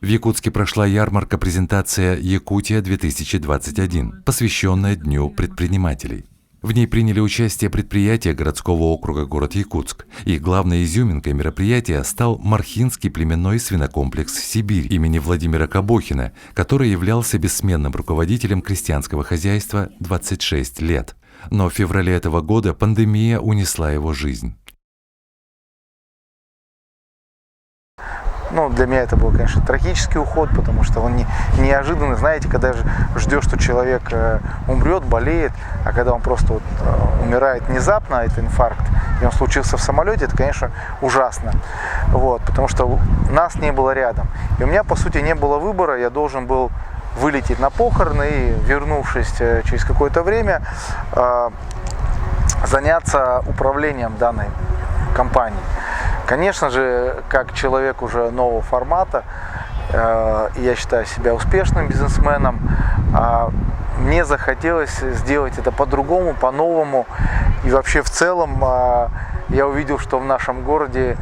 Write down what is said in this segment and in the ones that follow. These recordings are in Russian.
В Якутске прошла ярмарка-презентация «Якутия-2021», посвященная Дню предпринимателей. В ней приняли участие предприятия городского округа город Якутск. И главной изюминкой мероприятия стал Мархинский племенной свинокомплекс «Сибирь» имени Владимира Кабохина, который являлся бессменным руководителем крестьянского хозяйства 26 лет. Но в феврале этого года пандемия унесла его жизнь. Для меня это был, конечно, трагический уход, потому что он неожиданный. Знаете, когда ждешь, что человек умрет, болеет, а когда он просто умирает внезапно, это инфаркт, и он случился в самолете, это, конечно, ужасно. Потому что нас не было рядом. И у меня, по сути, не было выбора, я должен был вылететь на похороны и, вернувшись через какое-то время, заняться управлением данной компанией. Конечно же, как человек уже нового формата, я считаю себя успешным бизнесменом, мне захотелось сделать это по-другому, по-новому. И вообще в целом я увидел, что в нашем городе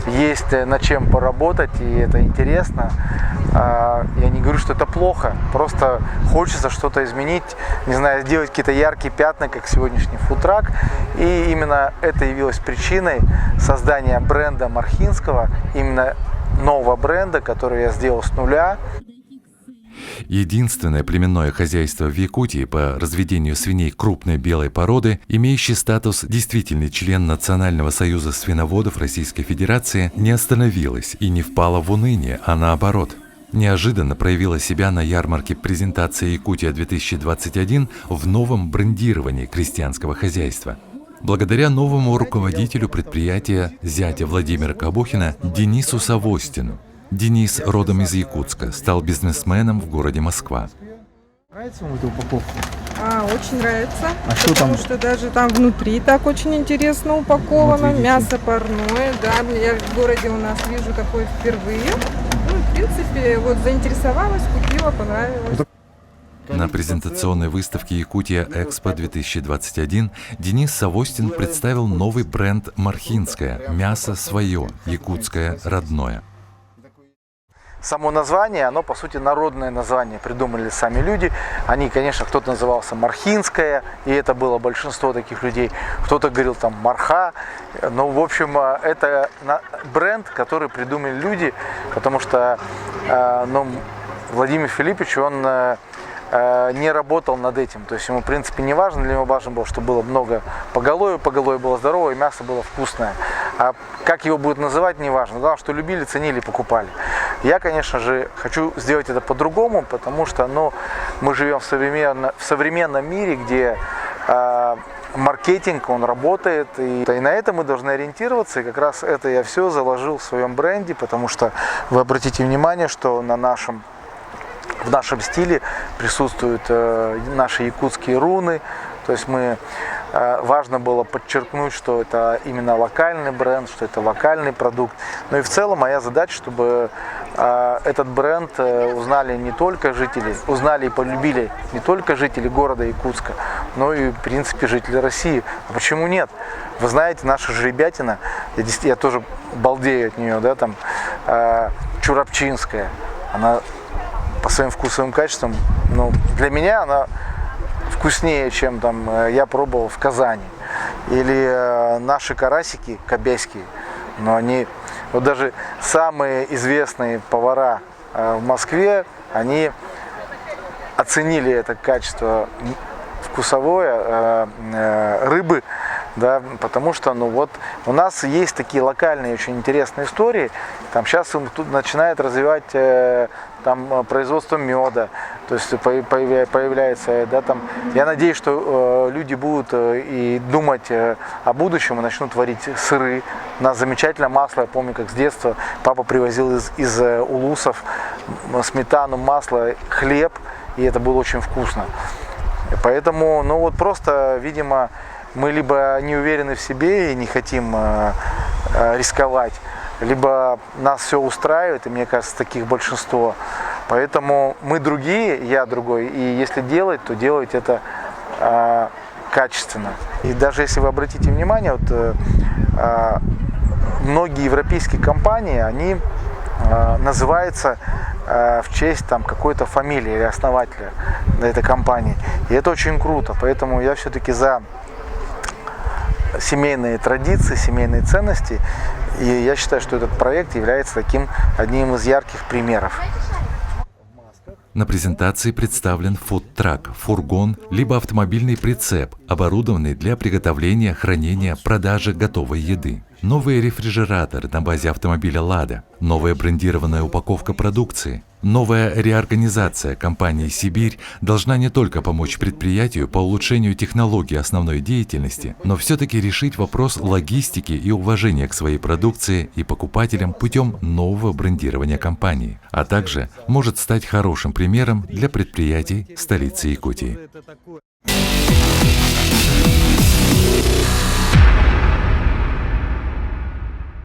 есть над чем поработать, и это интересно. Я не говорю, что это плохо, просто хочется что-то изменить, не знаю, сделать какие-то яркие пятна, как сегодняшний фудтрак. И именно это явилось причиной создания бренда Мархинского, именно нового бренда, который я сделал с нуля. Единственное племенное хозяйство в Якутии по разведению свиней крупной белой породы, имеющий статус действительный член Национального союза свиноводов Российской Федерации, не остановилось и не впало в уныние, а наоборот. Неожиданно проявила себя на ярмарке презентации «Якутия-2021» в новом брендировании крестьянского хозяйства. Благодаря новому руководителю предприятия, зятя Владимира Кабохина, Денису Савостину. Денис, родом из Якутска, стал бизнесменом в городе Москва. Нравится вам эта упаковка? Очень нравится. А что там? Потому что даже там внутри так очень интересно упаковано. Мясо парное, да. Я в городе у нас вижу такое впервые. В принципе, заинтересовалась, купила, понравилось. На презентационной выставке «Якутия-Экспо-2021» Денис Савостин представил новый бренд «Мархинское» – мясо свое, якутское родное. Само название, оно по сути народное название, придумали сами люди. Они, конечно, кто-то назывался Мархинское, и это было большинство таких людей. Кто-то говорил там Марха. Но, в общем, это бренд, который придумали люди, потому что Владимир Филиппович, он не работал над этим. То есть ему, в принципе, не важно, для него важно было, чтобы было много поголовья было здоровое, и мясо было вкусное. А как его будут называть, не важно. Главное, что любили, ценили, покупали. Я, конечно же, хочу сделать это по-другому, потому что мы живем в современном мире, где маркетинг, он работает, и на это мы должны ориентироваться, и как раз это я все заложил в своем бренде, потому что вы обратите внимание, что в нашем стиле присутствуют наши якутские руны, то есть важно было подчеркнуть, что это именно локальный бренд, что это локальный продукт. Ну и в целом моя задача, чтобы этот бренд узнали и полюбили не только жители города Якутска, но и, в принципе, жители России. А почему нет? Вы знаете, наша жеребятина, я тоже балдею от нее, да, там, чурапчинская, она по своим вкусовым качествам, для меня она вкуснее, чем я пробовал в Казани. Или наши карасики кобяйские, но они, даже самые известные повара в Москве, они оценили это качество вкусовое рыбы, да, потому что у нас есть такие локальные очень интересные истории. Сейчас тут начинает развивать производство меда, то есть появляется, да, я надеюсь, что люди будут и думать о будущем и начнут варить сыры. У нас замечательное масло, я помню, как с детства папа привозил из Улусов сметану, масло, хлеб, и это было очень вкусно. Поэтому, просто, видимо, мы либо не уверены в себе и не хотим рисковать, либо нас все устраивает, и мне кажется, таких большинство. Поэтому мы другие, я другой, и если делать, то делать это качественно. И даже если вы обратите внимание, многие европейские компании, они называются в честь там какой-то фамилии или основателя этой компании. И это очень круто, поэтому я все-таки за семейные традиции, семейные ценности, и я считаю, что этот проект является таким одним из ярких примеров. На презентации представлен фудтрак, фургон, либо автомобильный прицеп, оборудованный для приготовления, хранения, продажи готовой еды. Новые рефрижераторы на базе автомобиля «Лада», новая брендированная упаковка продукции. Новая реорганизация компании «Сибирь» должна не только помочь предприятию по улучшению технологий основной деятельности, но все-таки решить вопрос логистики и уважения к своей продукции и покупателям путем нового брендирования компании, а также может стать хорошим примером для предприятий столицы Якутии.